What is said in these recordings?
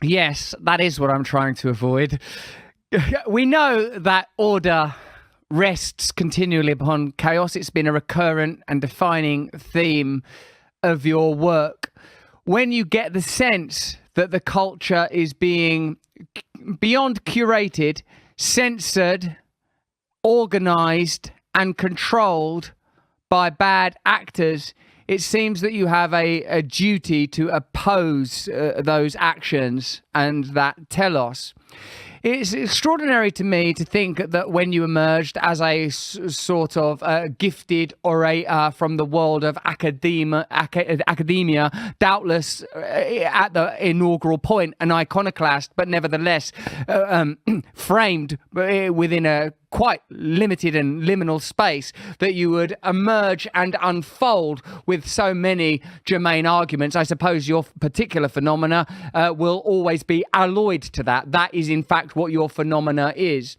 Yes, that is what I'm trying to avoid. We know that order rests continually upon chaos. It's been a recurrent and defining theme of your work. When you get the sense that the culture is being beyond curated, censored, organized, and controlled by bad actors, it seems that you have a duty to oppose those actions and that telos. It's extraordinary to me to think that when you emerged as a sort of gifted orator from the world of academia, doubtless at the inaugural point, an iconoclast, but nevertheless framed within a quite limited and liminal space, that you would emerge and unfold with so many germane arguments. I suppose your particular phenomena will always be alloyed to that. That is, in fact, what your phenomena is.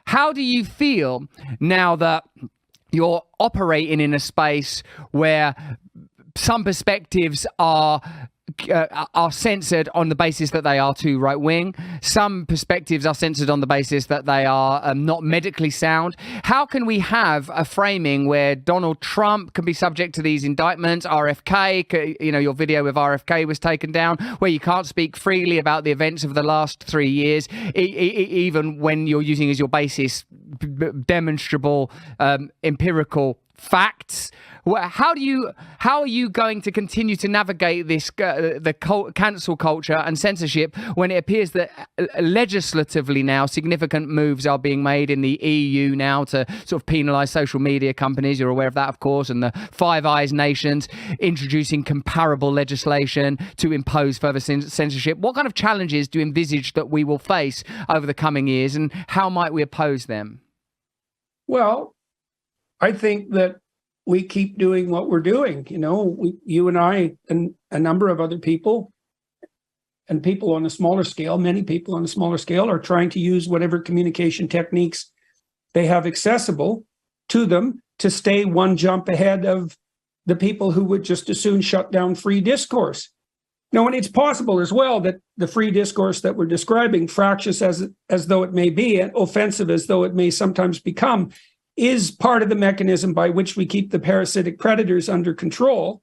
How do you feel now that you're operating in a space where some perspectives are censored on the basis that they are too right-wing? Some perspectives are censored on the basis that they are not medically sound. How can we have a framing where Donald Trump can be subject to these indictments, RFK, your video with RFK was taken down, where you can't speak freely about the events of the last 3 years, even when you're using as your basis demonstrable empirical facts? How are you going to continue to navigate this cancel culture and censorship when it appears that legislatively now significant moves are being made in the EU now to sort of penalise social media companies? You're aware of that, of course, and the Five Eyes nations introducing comparable legislation to impose further censorship. What kind of challenges do you envisage that we will face over the coming years, and how might we oppose them? Well, I think that we keep doing what we're doing. You and I and a number of other people, and people on a smaller scale, many people on a smaller scale, are trying to use whatever communication techniques they have accessible to them to stay one jump ahead of the people who would just as soon shut down free discourse. And it's possible as well that the free discourse that we're describing, fractious as though it may be, and offensive as though it may sometimes become, is part of the mechanism by which we keep the parasitic predators under control.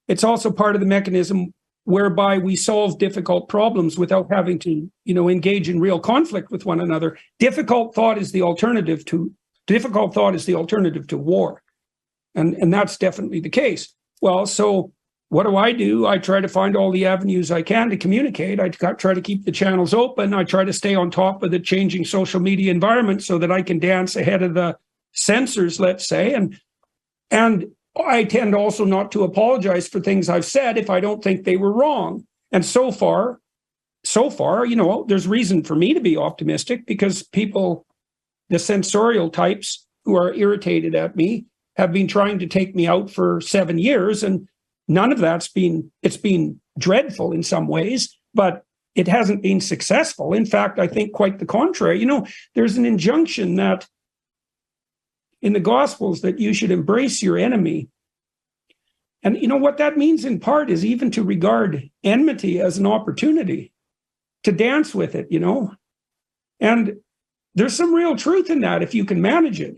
It's also part of the mechanism whereby we solve difficult problems without having to, engage in real conflict with one another. Difficult thought is the alternative to war. And that's definitely the case. Well, so what do? I try to find all the avenues I can to communicate. I try to keep the channels open. I try to stay on top of the changing social media environment so that I can dance ahead of the censors, let's say, and I tend also not to apologize for things I've said if I don't think they were wrong. And so far, there's reason for me to be optimistic, because people, the censorial types who are irritated at me, have been trying to take me out for 7 years, and none of it's been dreadful in some ways, but it hasn't been successful. In fact, I think quite the contrary. There's an injunction that in the Gospels that you should embrace your enemy. And what that means in part is even to regard enmity as an opportunity, to dance with it, And there's some real truth in that if you can manage it,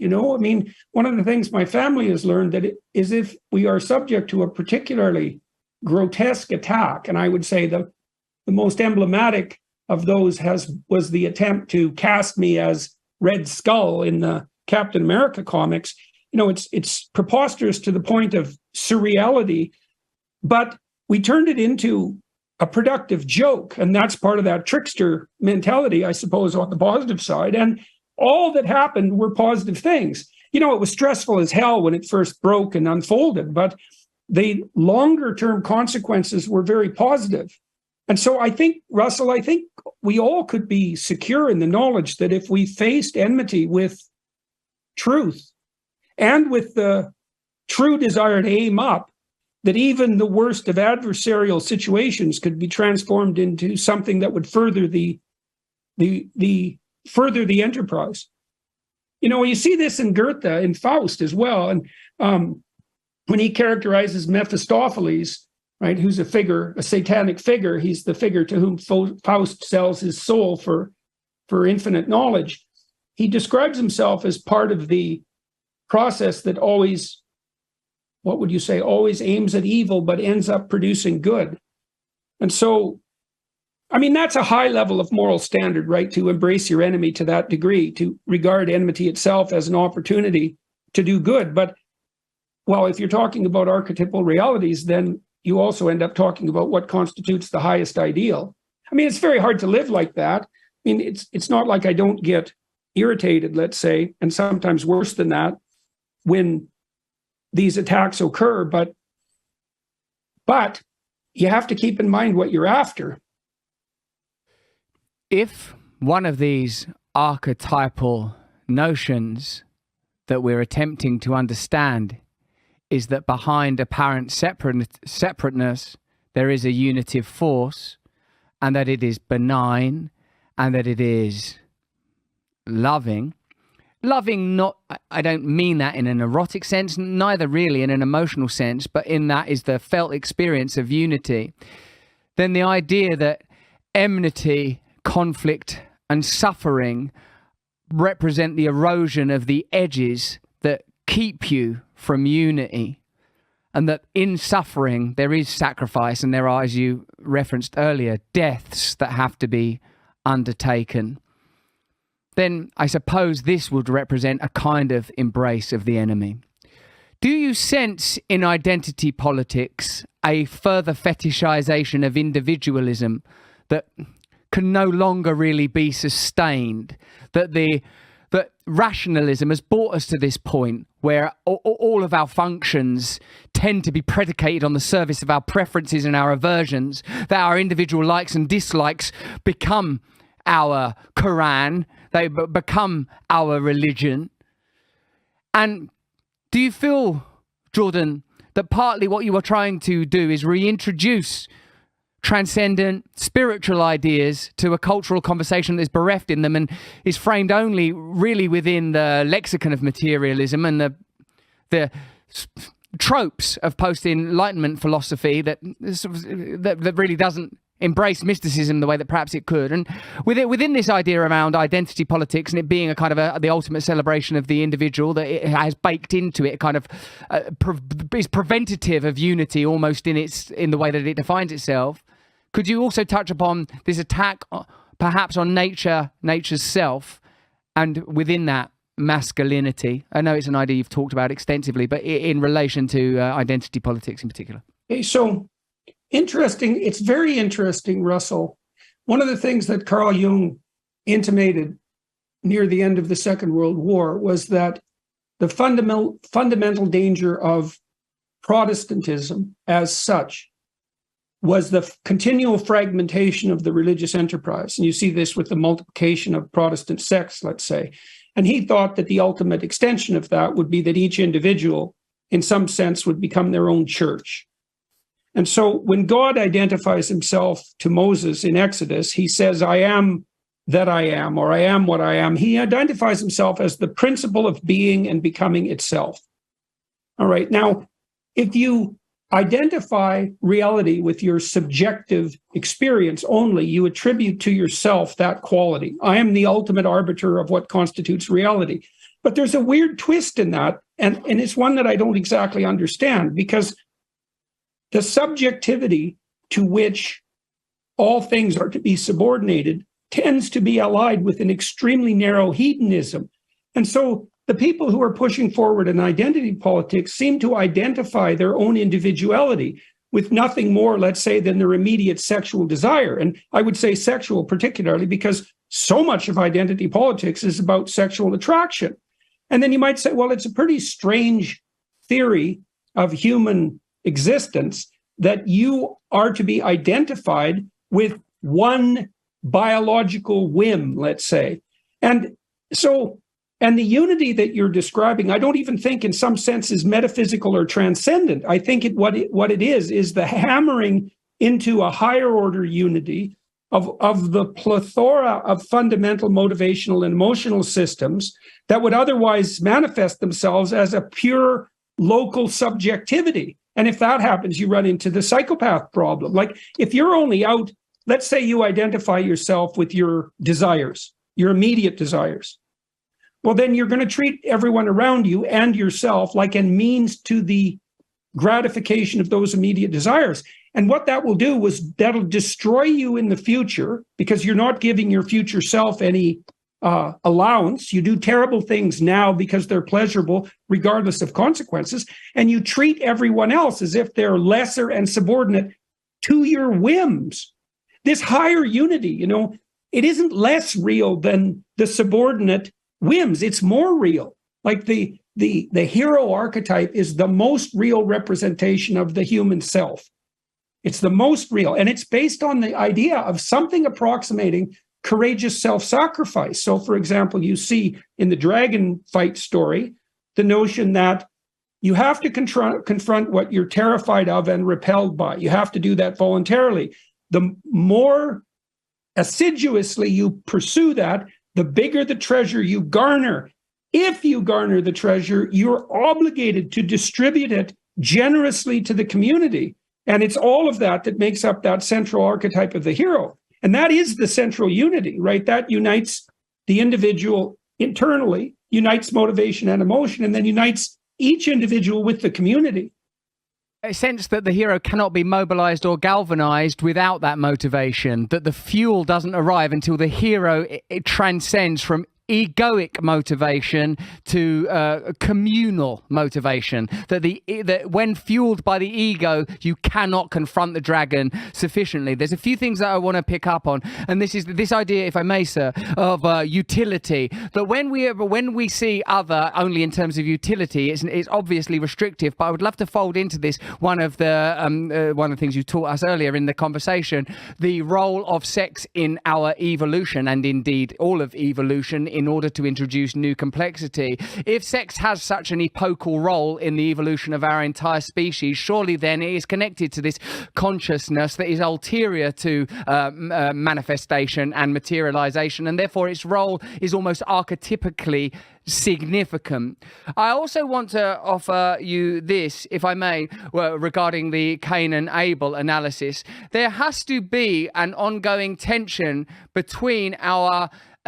one of the things my family has learned that is if we are subject to a particularly grotesque attack, and I would say the most emblematic of those was the attempt to cast me as Red Skull in the Captain America comics. It's preposterous to the point of surreality, but we turned it into a productive joke, and that's part of that trickster mentality, I suppose, on the positive side. And all that happened were positive things. It was stressful as hell when it first broke and unfolded, but the longer term consequences were very positive. And so I think, Russell, we all could be secure in the knowledge that if we faced enmity with truth and with the true desire to aim up, that even the worst of adversarial situations could be transformed into something that would further the enterprise. You see this in Goethe, in Faust as well. And when he characterizes Mephistopheles right? Who's a figure, a satanic figure. He's the figure to whom Faust sells his soul for infinite knowledge. He describes himself as part of the process that always, what would you say, always aims at evil, but ends up producing good. And so, I mean, that's a high level of moral standard, right? To embrace your enemy to that degree, to regard enmity itself as an opportunity to do good. But, well, if you're talking about archetypal realities, then you also end up talking about what constitutes the highest ideal. I mean, it's very hard to live like that. I mean, it's not like I don't get irritated, let's say, and sometimes worse than that, when these attacks occur, but you have to keep in mind what you're after. If one of these archetypal notions that we're attempting to understand is that behind apparent separateness, there is a unitive force, and that it is benign, and that it is loving, not, I don't mean that in an erotic sense, neither really in an emotional sense, but in that is the felt experience of unity, then the idea that enmity, conflict, and suffering represent the erosion of the edges that keep you from unity, and that in suffering there is sacrifice, and there are, as you referenced earlier, deaths that have to be undertaken, then I suppose this would represent a kind of embrace of the enemy. Do you sense in identity politics a further fetishization of individualism that can no longer really be sustained? That rationalism has brought us to this point where all of our functions tend to be predicated on the service of our preferences and our aversions, that our individual likes and dislikes become our Quran, they become our religion. And do you feel, Jordan, that partly what you are trying to do is reintroduce transcendent spiritual ideas to a cultural conversation that is bereft in them and is framed only really within the lexicon of materialism and the tropes of post-Enlightenment philosophy that really doesn't embrace mysticism the way that perhaps it could? And within this idea around identity politics and it being a kind of the ultimate celebration of the individual, that it has baked into it kind of is preventative of unity almost in the way that it defines itself. Could you also touch upon this attack perhaps on nature's self, and within that masculinity? I know it's an idea you've talked about extensively, but in relation to identity politics in particular. Okay, so interesting. It's very interesting, Russell. One of the things that Carl Jung intimated near the end of the Second World War was that the fundamental danger of Protestantism as such was the continual fragmentation of the religious enterprise. And you see this with the multiplication of Protestant sects, let's say. And he thought that the ultimate extension of that would be that each individual, in some sense, would become their own church. And so when God identifies himself to Moses in Exodus, he says, I am that I am, or I am what I am. He identifies himself as the principle of being and becoming itself. All right. Now, if you identify reality with your subjective experience only, you attribute to yourself that quality. I am the ultimate arbiter of what constitutes reality. But there's a weird twist in that, and it's one that I don't exactly understand, because the subjectivity to which all things are to be subordinated tends to be allied with an extremely narrow hedonism. And so the people who are pushing forward an identity politics seem to identify their own individuality with nothing more, let's say, than their immediate sexual desire. And I would say sexual particularly because so much of identity politics is about sexual attraction. And then you might say, well, it's a pretty strange theory of human existence that you are to be identified with one biological whim, let's say. And the unity that you're describing, I don't even think in some sense is metaphysical or transcendent. I think what it is the hammering into a higher order unity of the plethora of fundamental motivational and emotional systems that would otherwise manifest themselves as a pure local subjectivity. And if that happens, you run into the psychopath problem. Like if you're only out, let's say you identify yourself with your desires, your immediate desires. Well, then you're going to treat everyone around you and yourself like a means to the gratification of those immediate desires. And what that will do is that'll destroy you in the future because you're not giving your future self any allowance. You do terrible things now because they're pleasurable, regardless of consequences. And you treat everyone else as if they're lesser and subordinate to your whims. This higher unity, you know, it isn't less real than the subordinate whims. It's more real. Like the hero archetype is the most real representation of the human self. It's the most real. And it's based on the idea of something approximating courageous self-sacrifice. So, for example, you see in the dragon fight story, the notion that you have to confront what you're terrified of and repelled by. You have to do that voluntarily. The more assiduously you pursue that, the bigger the treasure you garner. If you garner the treasure, you're obligated to distribute it generously to the community. And it's all of that that makes up that central archetype of the hero. And that is the central unity, right? That unites the individual internally, unites motivation and emotion, and then unites each individual with the community. A sense that the hero cannot be mobilized or galvanized without that motivation, that the fuel doesn't arrive until the hero it transcends from egoic motivation to communal motivation, that when fueled by the ego you cannot confront the dragon sufficiently. There's a few things that I want to pick up on, and this is this idea, if I may, sir, of utility, that when we see other only in terms of utility, it's obviously restrictive, but I would love to fold into this one of the things you taught us earlier in the conversation, the role of sex in our evolution, and indeed all of evolution, in order to introduce new complexity. If sex has such an epochal role in the evolution of our entire species, surely then it is connected to this consciousness that is ulterior to manifestation and materialization, and therefore its role is almost archetypically significant. I also want to offer you this, if I may, regarding the Cain and Abel analysis. There has to be an ongoing tension between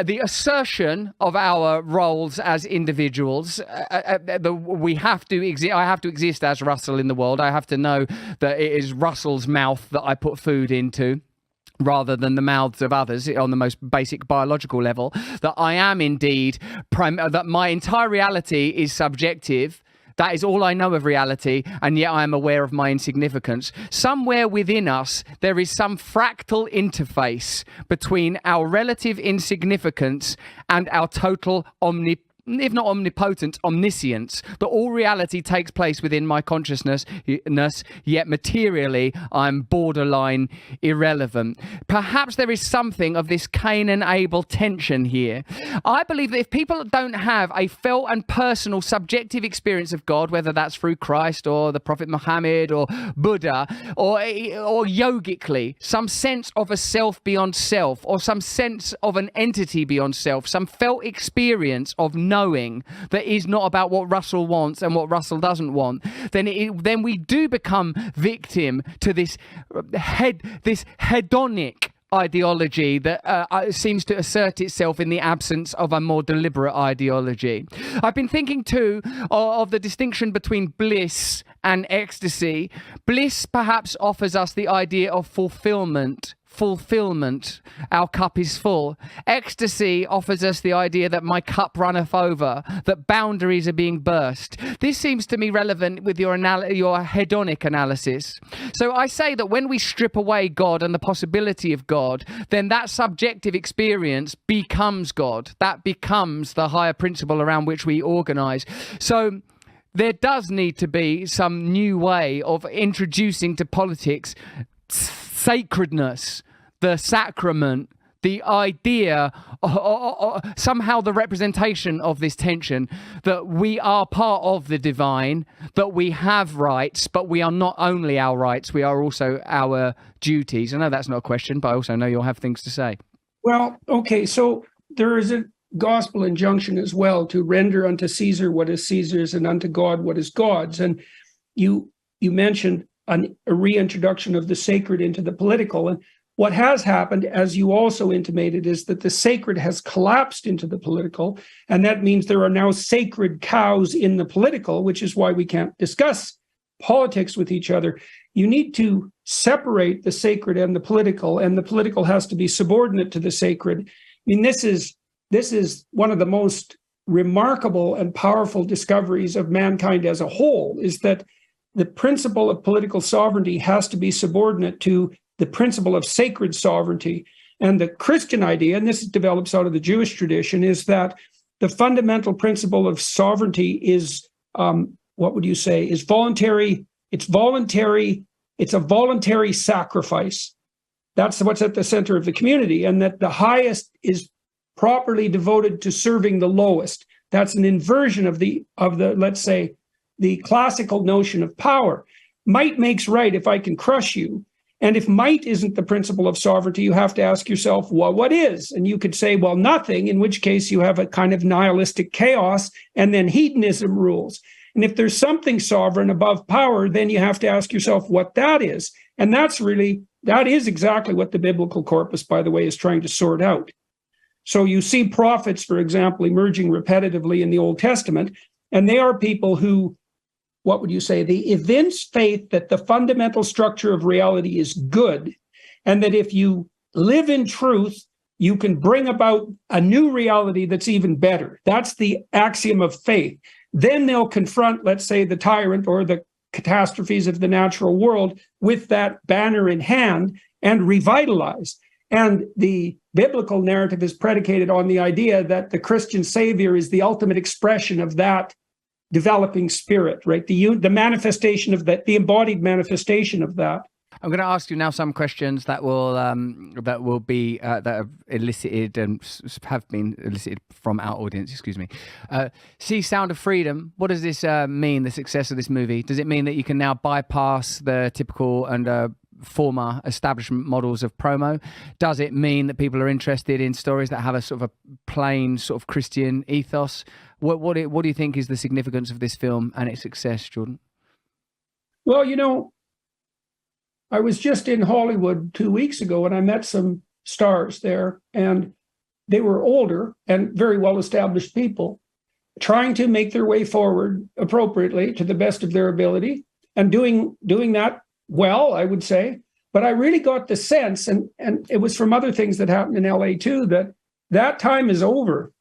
the assertion of our roles as individuals. We have to exist. I have to exist as Russell in the world. I have to know that it is Russell's mouth that I put food into, rather than the mouths of others on the most basic biological level, that I am indeed, that my entire reality is subjective. That is all I know of reality, and yet I am aware of my insignificance. Somewhere within us, there is some fractal interface between our relative insignificance and our total if not omnipotent, omniscience, that all reality takes place within my consciousness, yet materially I'm borderline irrelevant. Perhaps there is something of this Cain and Abel tension here. I believe that if people don't have a felt and personal subjective experience of God, whether that's through Christ or the Prophet Muhammad or Buddha, or yogically, some sense of a self beyond self, or some sense of an entity beyond self, some felt experience of knowing that is not about what Russell wants and what Russell doesn't want, then we do become victim to this hedonic ideology that seems to assert itself in the absence of a more deliberate ideology. I've been thinking too of the distinction between bliss and ecstasy. Bliss perhaps offers us the idea of fulfillment, our cup is full. Ecstasy offers us the idea that my cup runneth over, that boundaries are being burst. This seems to me relevant with your hedonic analysis. So I say that when we strip away God and the possibility of God, then that subjective experience becomes God. That becomes the higher principle around which we organize. So there does need to be some new way of introducing to politics sacredness, the sacrament, the idea, somehow the representation of this tension, that we are part of the divine, that we have rights, but we are not only our rights, we are also our duties. I know that's not a question, but I also know you'll have things to say. Well, okay, so there is a gospel injunction as well to render unto Caesar what is Caesar's and unto God what is God's. And you you mentioned a reintroduction of the sacred into the political. And what has happened, as you also intimated, is that the sacred has collapsed into the political. And that means there are now sacred cows in the political, which is why we can't discuss politics with each other. You need to separate the sacred and the political has to be subordinate to the sacred. I mean, this is one of the most remarkable and powerful discoveries of mankind as a whole, is that the principle of political sovereignty has to be subordinate to the principle of sacred sovereignty. And the Christian idea, and this develops out of the Jewish tradition, is that the fundamental principle of sovereignty is, what would you say, is voluntary. It's voluntary. It's a voluntary sacrifice. That's what's at the center of the community, and that the highest is properly devoted to serving the lowest. That's an inversion of the let's say, the classical notion of power. Might makes right if I can crush you. And if might isn't the principle of sovereignty, you have to ask yourself, well, what is? And you could say, well, nothing, in which case you have a kind of nihilistic chaos, and then hedonism rules. And if there's something sovereign above power, then you have to ask yourself what that is. And that is exactly what the biblical corpus, by the way, is trying to sort out. So you see prophets, for example, emerging repetitively in the Old Testament, and they are people who, what would you say, they evince faith that the fundamental structure of reality is good, and that if you live in truth, you can bring about a new reality that's even better. That's the axiom of faith. Then they'll confront, let's say, the tyrant or the catastrophes of the natural world with that banner in hand and revitalize. And the biblical narrative is predicated on the idea that the Christian Savior is the ultimate expression of that developing spirit, right? The manifestation of that, the embodied manifestation of that. I'm going to ask you now some questions that will be that have elicited and have been elicited from our audience. Excuse me. See Sound of Freedom. What does this mean? The success of this movie? Does it mean that you can now bypass the typical and former establishment models of promo? Does it mean that people are interested in stories that have a sort of a plain sort of Christian ethos? What do you think is the significance of this film and its success, Jordan? Well, I was just in Hollywood 2 weeks ago, and I met some stars there, and they were older and very well-established people trying to make their way forward appropriately to the best of their ability and doing that well, I would say. But I really got the sense, and it was from other things that happened in LA too, that time is over.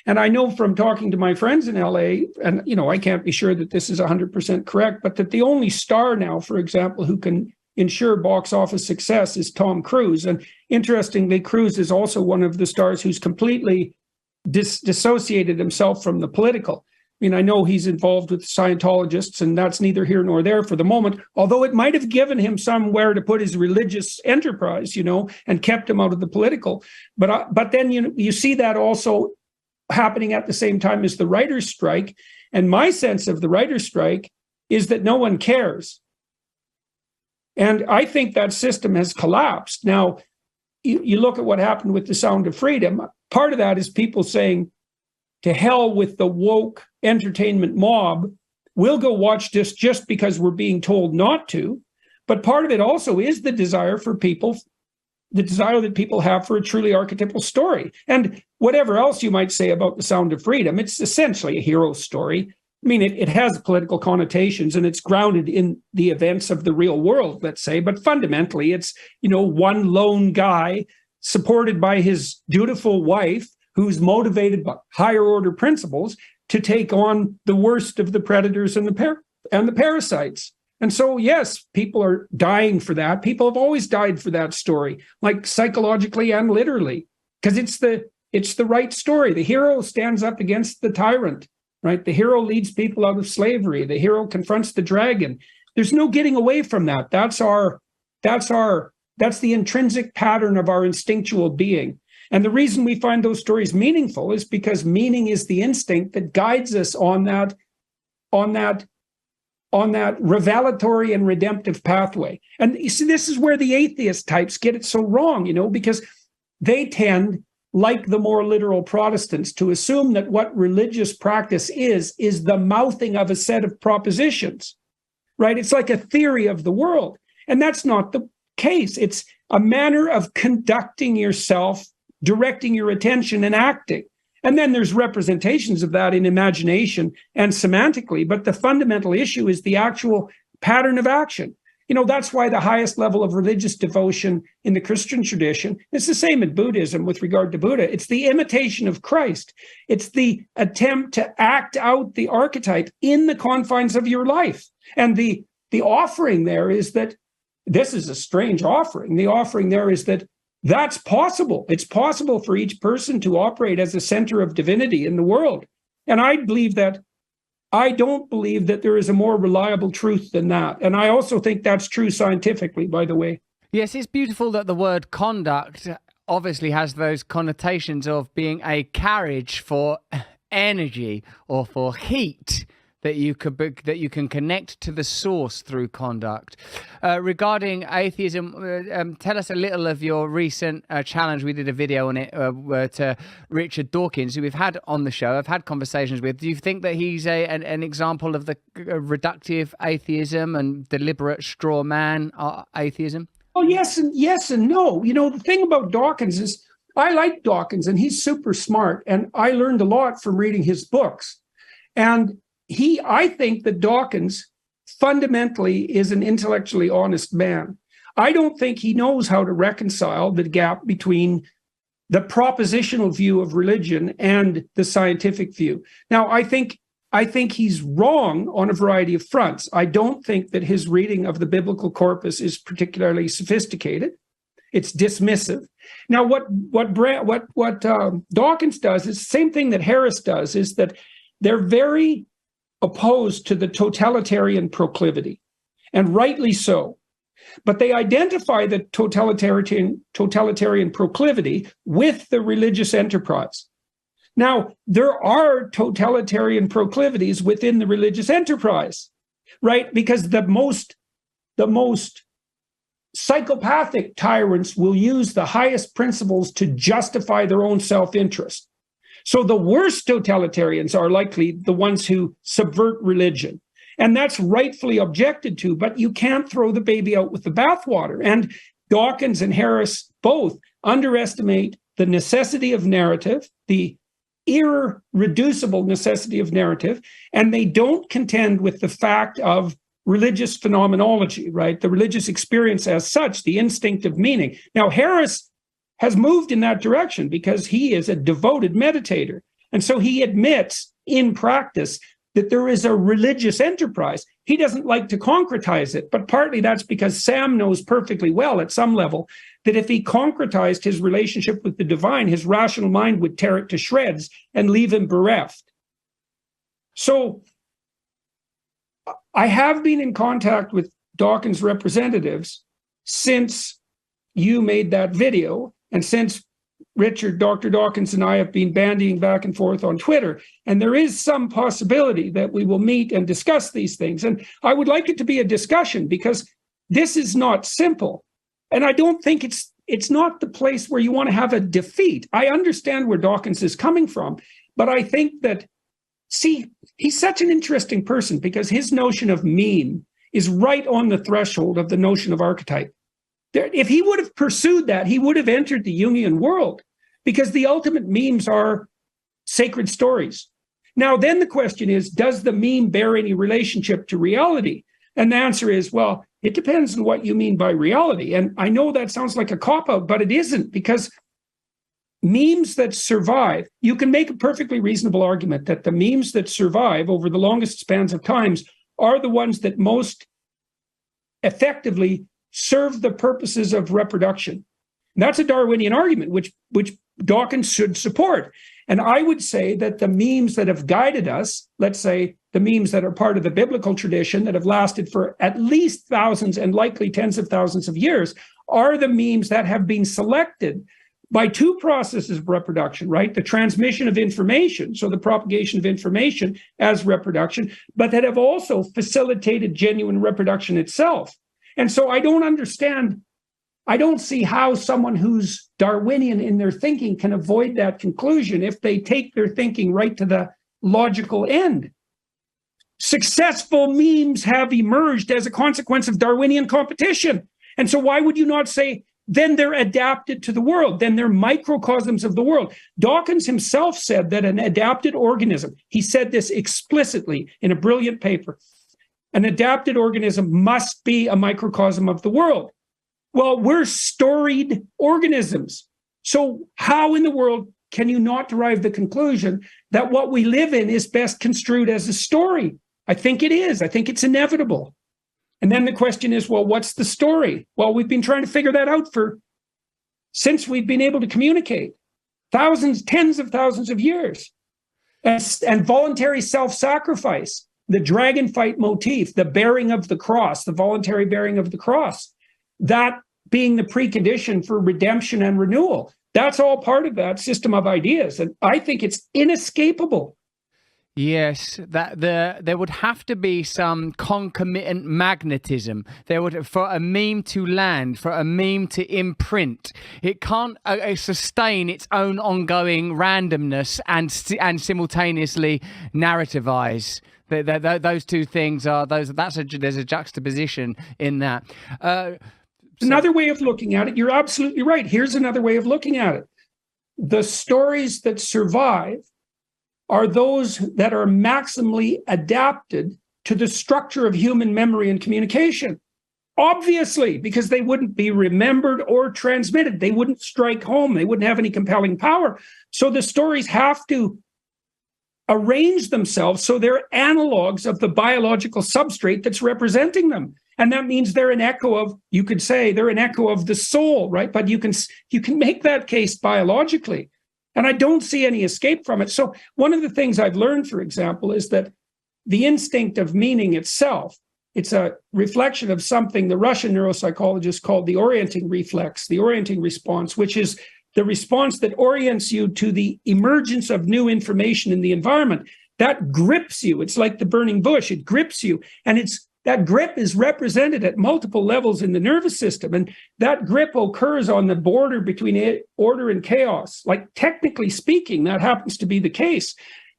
And I know from talking to my friends in LA, and I can't be sure that this is 100% correct, but that the only star now, for example, who can ensure box office success is Tom Cruise. And interestingly, Cruise is also one of the stars who's completely dissociated himself from the political. I mean, I know he's involved with Scientologists, and that's neither here nor there for the moment, although it might have given him somewhere to put his religious enterprise, and kept him out of the political. But then you see that also happening at the same time as the writer's strike. And my sense of the writer's strike is that no one cares. And I think that system has collapsed. Now, you look at what happened with The Sound of Freedom. Part of that is people saying, to hell with the woke entertainment mob. We'll go watch this just because we're being told not to. But part of it also is the desire that people have for a truly archetypal story. And whatever else you might say about The Sound of Freedom, it's essentially a hero story. I mean, it has political connotations, and it's grounded in the events of the real world, let's say. But fundamentally, it's, one lone guy supported by his dutiful wife, who's motivated by higher order principles to take on the worst of the predators and the parasites. And so, yes, people are dying for that. People have always died for that story, like psychologically and literally, because it's the right story. The hero stands up against the tyrant. Right? The hero leads people out of slavery. The hero confronts the dragon. There's no getting away from that. That's the intrinsic pattern of our instinctual being. And the reason we find those stories meaningful is because meaning is the instinct that guides us on that revelatory and redemptive pathway. And you see, this is where the atheist types get it so wrong, because they tend, like the more literal Protestants, to assume that what religious practice is the mouthing of a set of propositions. right? It's like a theory of the world. And that's not the case. It's a manner of conducting yourself, directing your attention and acting. And then there's representations of that in imagination and semantically. But the fundamental issue is the actual pattern of action. That's why the highest level of religious devotion in the Christian tradition, it's the same in Buddhism with regard to Buddha. It's the imitation of Christ. It's the attempt to act out the archetype in the confines of your life. And the offering there is that this is a strange offering. The offering there is that that's possible. It's possible for each person to operate as a center of divinity in the world. And I don't believe that there is a more reliable truth than that. And I also think that's true scientifically, by the way. Yes, it's beautiful that the word conduct obviously has those connotations of being a carriage for energy or for heat that you can connect to the source through conduct. Regarding atheism, tell us a little of your recent challenge. We did a video on it to Richard Dawkins, who we've had on the show. I've had conversations with. Do you think that he's an example of the reductive atheism and deliberate straw man atheism? Oh, yes and no. The thing about Dawkins is I like Dawkins, and he's super smart, and I learned a lot from reading his books. And I think that Dawkins fundamentally is an intellectually honest man. I don't think he knows how to reconcile the gap between the propositional view of religion and the scientific view. Now, I think he's wrong on a variety of fronts. I don't think that his reading of the biblical corpus is particularly sophisticated. It's dismissive. Now, what Dawkins does is the same thing that Harris does, is that they're very opposed to the totalitarian proclivity, and rightly so. But they identify the totalitarian proclivity with the religious enterprise. Now, there are totalitarian proclivities within the religious enterprise, right? Because the most psychopathic tyrants will use the highest principles to justify their own self-interest. So the worst totalitarians are likely the ones who subvert religion. And that's rightfully objected to, but you can't throw the baby out with the bathwater. And Dawkins and Harris both underestimate the necessity of narrative, the irreducible necessity of narrative, and they don't contend with the fact of religious phenomenology, right? The religious experience as such, the instinct of meaning. Now, Harris has moved in that direction because he is a devoted meditator. And so he admits in practice that there is a religious enterprise. He doesn't like to concretize it, but partly that's because Sam knows perfectly well at some level that if he concretized his relationship with the divine, his rational mind would tear it to shreds and leave him bereft. So I have been in contact with Dawkins representatives since you made that video, and since Dr. Dawkins and I have been bandying back and forth on Twitter, and there is some possibility that we will meet and discuss these things. And I would like it to be a discussion because this is not simple. And I don't think it's not the place where you want to have a defeat. I understand where Dawkins is coming from, but I think that, he's such an interesting person because his notion of mean is right on the threshold of the notion of archetype. If he would have pursued that, he would have entered the Jungian world because the ultimate memes are sacred stories. Now, then the question is, does the meme bear any relationship to reality? And the answer is, well, it depends on what you mean by reality. And I know that sounds like a cop-out, but it isn't, because memes that survive, you can make a perfectly reasonable argument that the memes that survive over the longest spans of times are the ones that most effectively serve the purposes of reproduction. And that's a Darwinian argument, which Dawkins should support. And I would say that the memes that have guided us, let's say the memes that are part of the biblical tradition that have lasted for at least thousands and likely tens of thousands of years, are the memes that have been selected by two processes of reproduction, right? The transmission of information, so the propagation of information as reproduction, but that have also facilitated genuine reproduction itself. And so I don't see how someone who's Darwinian in their thinking can avoid that conclusion if they take their thinking right to the logical end. Successful memes have emerged as a consequence of Darwinian competition. And so why would you not say, then they're adapted to the world, then they're microcosms of the world? Dawkins himself said that an adapted organism, he said this explicitly in a brilliant paper, an adapted organism must be a microcosm of the world. Well, we're storied organisms. So how in the world can you not derive the conclusion that what we live in is best construed as a story? I think it is. I think it's inevitable. And then the question is, well, what's the story? Well, we've been trying to figure that out since we've been able to communicate. Thousands, tens of thousands of years. And voluntary self-sacrifice, the dragon fight motif, the bearing of the cross, the voluntary bearing of the cross, that being the precondition for redemption and renewal. That's all part of that system of ideas. And I think it's inescapable. Yes, that there would have to be some concomitant magnetism. There would, for a meme to land, for a meme to imprint. It can't sustain its own ongoing randomness and simultaneously narrativize. Those two things are those. There's a juxtaposition in that. Another way of looking at it, you're absolutely right. Here's another way of looking at it. The stories that survive are those that are maximally adapted to the structure of human memory and communication. Obviously, because they wouldn't be remembered or transmitted. They wouldn't strike home. They wouldn't have any compelling power. So the stories have to arrange themselves so they're analogs of the biological substrate that's representing them. And that means they're an echo of, you could say, they're an echo of the soul, right? But you can make that case biologically. And I don't see any escape from it. So one of the things I've learned, for example, is that the instinct of meaning itself, it's a reflection of something the Russian neuropsychologists called the orienting reflex, the orienting response, which is the response that orients you to the emergence of new information in the environment. That grips you. It's like the burning bush. It grips you. And that grip is represented at multiple levels in the nervous system. And that grip occurs on the border between order and chaos. Like, technically speaking, that happens to be the case.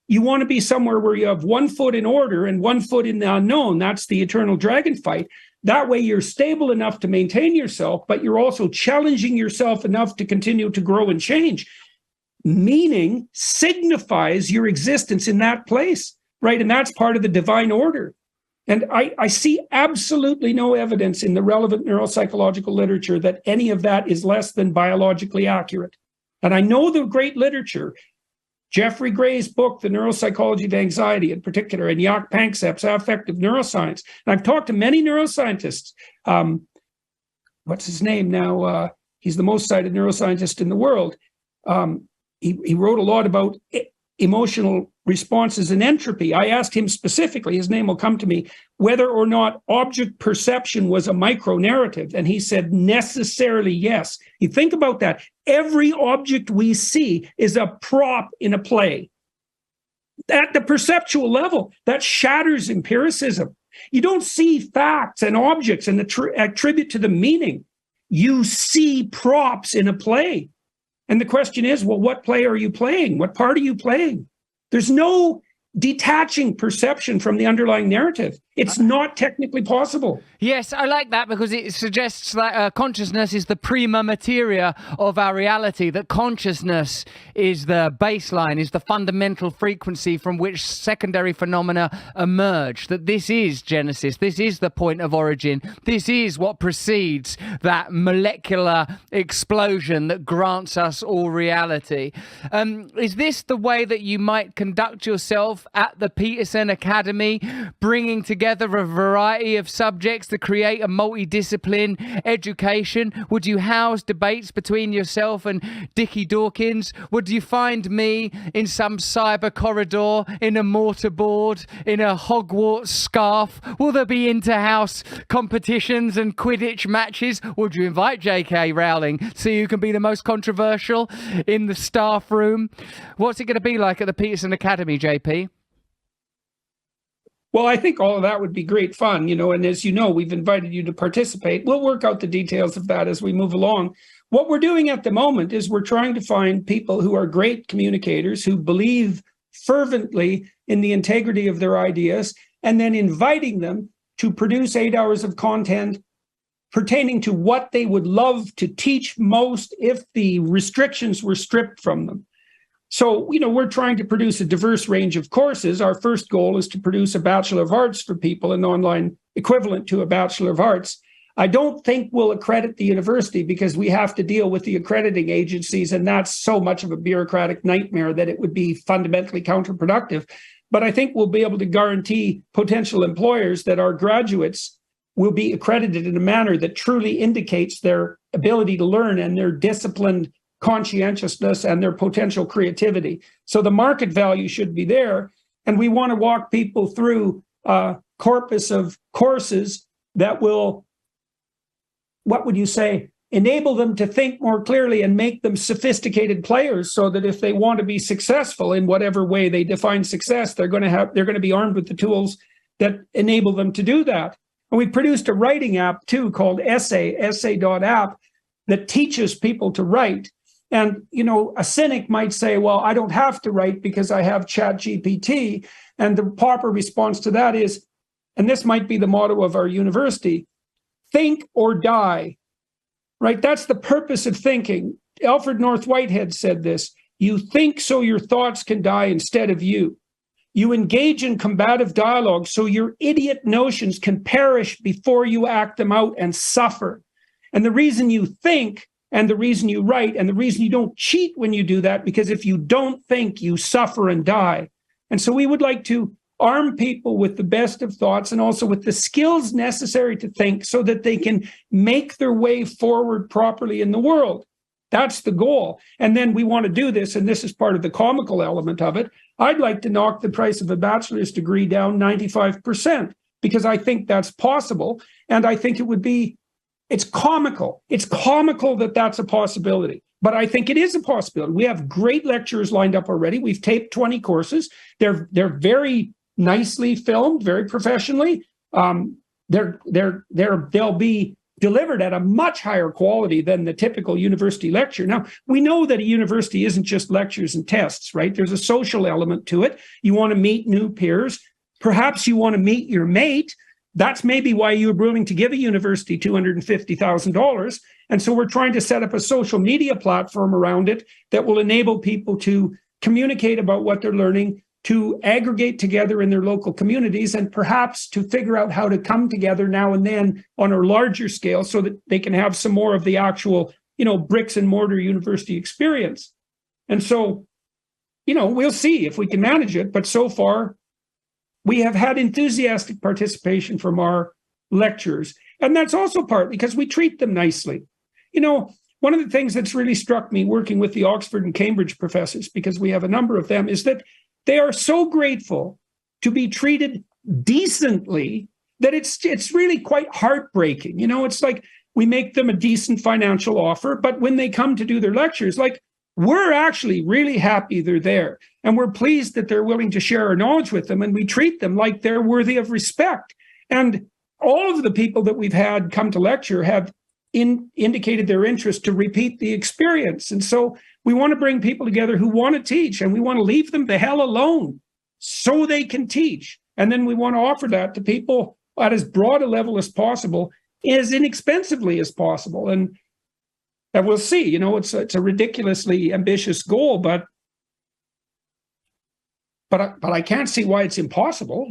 You want to be somewhere where you have 1 foot in order and 1 foot in the unknown. That's the eternal dragon fight. That way you're stable enough to maintain yourself, but you're also challenging yourself enough to continue to grow and change. Meaning signifies your existence in that place, right? And that's part of the divine order. And I see absolutely no evidence in the relevant neuropsychological literature that any of that is less than biologically accurate. And I know the great literature, Jeffrey Gray's book, The Neuropsychology of Anxiety in particular, and Jaak Panksepp's Affective Neuroscience. And I've talked to many neuroscientists. What's his name now? He's the most cited neuroscientist in the world. He wrote a lot about emotional responses and entropy. I asked him specifically, his name will come to me, whether or not object perception was a micro-narrative. And he said, necessarily yes. You think about that. Every object we see is a prop in a play. At the perceptual level, that shatters empiricism. You don't see facts and objects and attribute to them meaning. You see props in a play. And the question is, well, what play are you playing? What part are you playing? There's no detaching perception from the underlying narrative. It's not technically possible. Yes, I like that because it suggests that consciousness is the prima materia of our reality, that consciousness is the baseline, is the fundamental frequency from which secondary phenomena emerge, that this is Genesis, this is the point of origin, this is what precedes that molecular explosion that grants us all reality. Is this the way that you might conduct yourself at the Peterson Academy, bringing together a variety of subjects to create a multidiscipline education? Would you house debates between yourself and Dickie Dawkins? Would you find me in some cyber corridor, in a mortarboard, in a Hogwarts scarf? Will there be inter-house competitions and Quidditch matches? Would you invite J.K. Rowling so you can be the most controversial in the staff room? What's it going to be like at the Peterson Academy, JP? Well, I think all of that would be great fun, and as you know, we've invited you to participate. We'll work out the details of that as we move along. What we're doing at the moment is we're trying to find people who are great communicators, who believe fervently in the integrity of their ideas, and then inviting them to produce 8 hours of content pertaining to what they would love to teach most if the restrictions were stripped from them. So, we're trying to produce a diverse range of courses. Our first goal is to produce a Bachelor of Arts for people, an online equivalent to a Bachelor of Arts. I don't think we'll accredit the university because we have to deal with the accrediting agencies, and that's so much of a bureaucratic nightmare that it would be fundamentally counterproductive. But I think we'll be able to guarantee potential employers that our graduates will be accredited in a manner that truly indicates their ability to learn and their disciplined conscientiousness and their potential creativity. So the market value should be there. And we want to walk people through a corpus of courses that will, what would you say, enable them to think more clearly and make them sophisticated players, so that if they want to be successful in whatever way they define success, they're going to be armed with the tools that enable them to do that. And we produced a writing app too called essay.app, that teaches people to write. And, a cynic might say, well, I don't have to write because I have ChatGPT. And the proper response to that is, and this might be the motto of our university, think or die, right? That's the purpose of thinking. Alfred North Whitehead said this: you think so your thoughts can die instead of you. You engage in combative dialogue so your idiot notions can perish before you act them out and suffer. And the reason you think, and the reason you write, and the reason you don't cheat when you do that, because if you don't think, you suffer and die. And so we would like to arm people with the best of thoughts and also with the skills necessary to think, so that they can make their way forward properly in the world. That's the goal. And then we want to do this, and this is part of the comical element of it. I'd like to knock the price of a bachelor's degree down 95%, because I think that's possible. And I think it's comical. It's comical that that's a possibility, but I think it is a possibility. We have great lecturers lined up already. We've taped 20 courses. They're very nicely filmed, very professionally. They'll be delivered at a much higher quality than the typical university lecture. Now, we know that a university isn't just lectures and tests, right? There's a social element to it. You want to meet new peers. Perhaps you want to meet your mate. That's maybe why you're willing to give a university $250,000. And so we're trying to set up a social media platform around it that will enable people to communicate about what they're learning, to aggregate together in their local communities, and perhaps to figure out how to come together now and then on a larger scale so that they can have some more of the actual, bricks and mortar university experience. And so, we'll see if we can manage it. But so far, we have had enthusiastic participation from our lecturers. And that's also partly because we treat them nicely. One of the things that's really struck me working with the Oxford and Cambridge professors, because we have a number of them, is that they are so grateful to be treated decently that it's really quite heartbreaking. It's like we make them a decent financial offer, but when they come to do their lectures, we're actually really happy they're there. And we're pleased that they're willing to share our knowledge with them, and we treat them like they're worthy of respect. And all of the people that we've had come to lecture have indicated their interest to repeat the experience. And so we want to bring people together who want to teach, and we want to leave them the hell alone so they can teach. And then we want to offer that to people at as broad a level as possible, as inexpensively as possible. And we'll see. It's a ridiculously ambitious goal, but I can't see why it's impossible.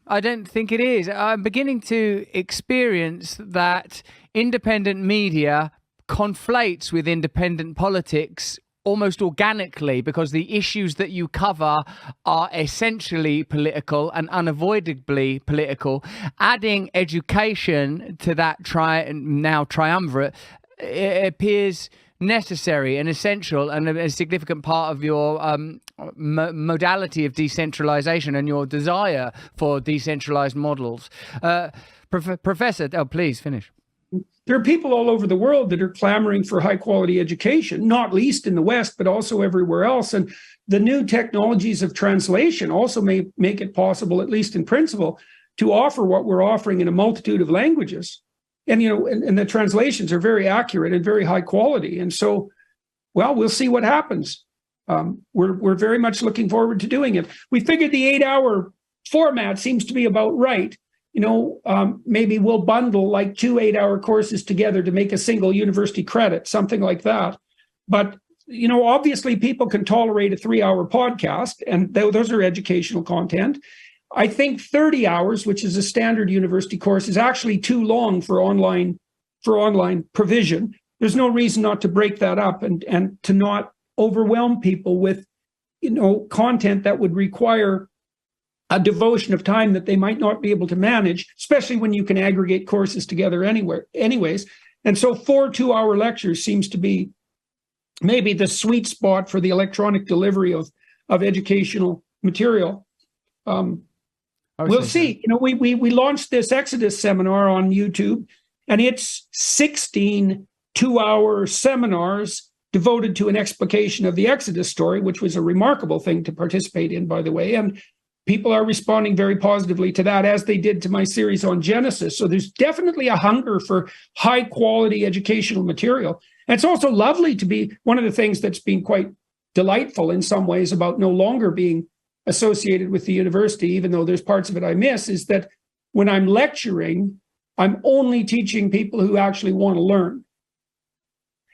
I don't think it is. I'm beginning to experience that independent media conflates with independent politics almost organically, because the issues that you cover are essentially political and unavoidably political. Adding education to that triumvirate, it appears necessary and essential and a significant part of your modality of decentralization and your desire for decentralized models. Professor, please finish. There are people all over the world that are clamoring for high quality education, not least in the West, but also everywhere else. And the new technologies of translation also may make it possible, at least in principle, to offer what we're offering in a multitude of languages. And, and the translations are very accurate and very high quality. And so, we'll see what happens. We're very much looking forward to doing it. We figured the 8-hour format seems to be about right. Maybe we'll bundle like 2 8-hour courses together to make a single university credit, something like that. But, obviously people can tolerate a 3-hour podcast, and those are educational content. I think 30 hours, which is a standard university course, is actually too long for online provision. There's no reason not to break that up and to not overwhelm people with, content that would require a devotion of time that they might not be able to manage, especially when you can aggregate courses together anyways. And so 4 2-hour lectures seems to be maybe the sweet spot for the electronic delivery of educational material. We'll see. We launched this Exodus seminar on YouTube, and it's 16 2-hour seminars devoted to an explication of the Exodus story, which was a remarkable thing to participate in, by the way. And people are responding very positively to that, as they did to my series on Genesis. So there's definitely a hunger for high quality educational material. And it's also lovely to be one of the things that's been quite delightful in some ways about no longer being associated with the university, even though there's parts of it I miss, is that when I'm lecturing, I'm only teaching people who actually want to learn.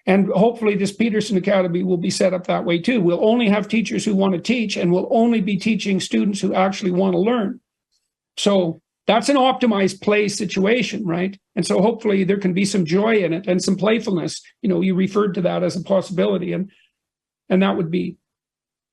And hopefully this Peterson Academy will be set up that way too. We'll only have teachers who want to teach, and we'll only be teaching students who actually want to learn. So that's an optimized play situation, right? And so hopefully there can be some joy in it and some playfulness. You referred to that as a possibility, and that would be,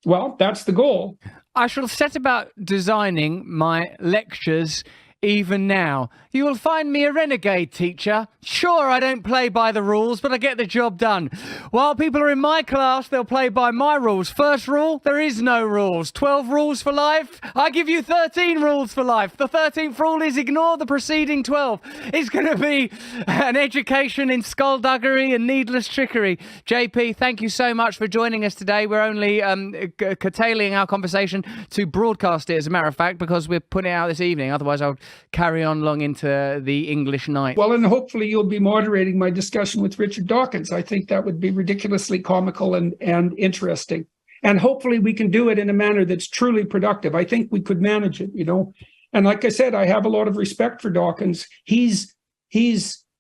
well, that's the goal. I shall set about designing my lectures even now. You will find me a renegade teacher. Sure, I don't play by the rules, but I get the job done. While people are in my class, they'll play by my rules. First rule, there is no rules. 12 rules for life. I give you 13 rules for life. The 13th rule is ignore the preceding 12. It's going to be an education in skullduggery and needless trickery. JP, thank you so much for joining us today. We're only curtailing our conversation to broadcast it, as a matter of fact, because we're putting it out this evening. Otherwise, I would carry on long into the English night. Well, and hopefully you'll be moderating my discussion with Richard Dawkins. I think that would be ridiculously comical and interesting. And hopefully we can do it in a manner that's truly productive. I think we could manage it, And like I said, I have a lot of respect for Dawkins. He's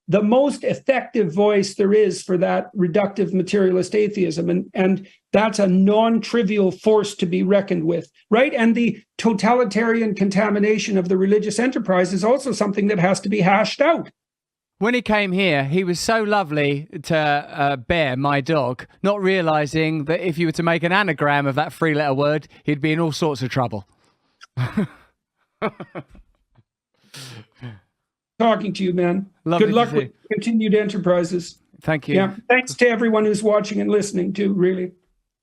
the most effective voice there is for that reductive materialist atheism. And that's a non-trivial force to be reckoned with, right? And the totalitarian contamination of the religious enterprise is also something that has to be hashed out. When he came here, he was so lovely to Bear, my dog, not realizing that if you were to make an anagram of that 3-letter word, he'd be in all sorts of trouble. Talking to you, man. Lovely. Good luck with continued enterprises. Thank you. Yeah. Thanks to everyone who's watching and listening too, really.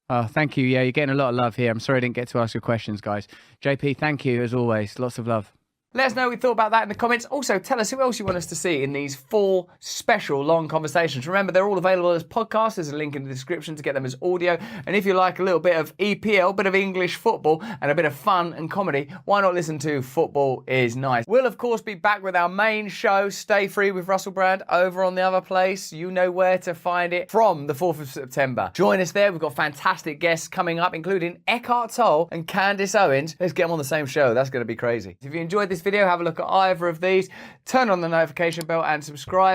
Oh, thank you. Yeah, you're getting a lot of love here. I'm sorry I didn't get to ask your questions, guys. JP, thank you as always. Lots of love. Let us know what you thought about that in the comments. Also, tell us who else you want us to see in these 4 special long conversations. Remember, they're all available as podcasts. There's a link in the description to get them as audio. And if you like a little bit of EPL, a bit of English football, and a bit of fun and comedy, why not listen to Football is Nice? We'll, of course, be back with our main show, Stay Free with Russell Brand, over on the other place. You know where to find it from the 4th of September. Join us there. We've got fantastic guests coming up, including Eckhart Tolle and Candace Owens. Let's get them on the same show. That's going to be crazy. If you enjoyed this video, have a look at either of these, turn on the notification bell and subscribe.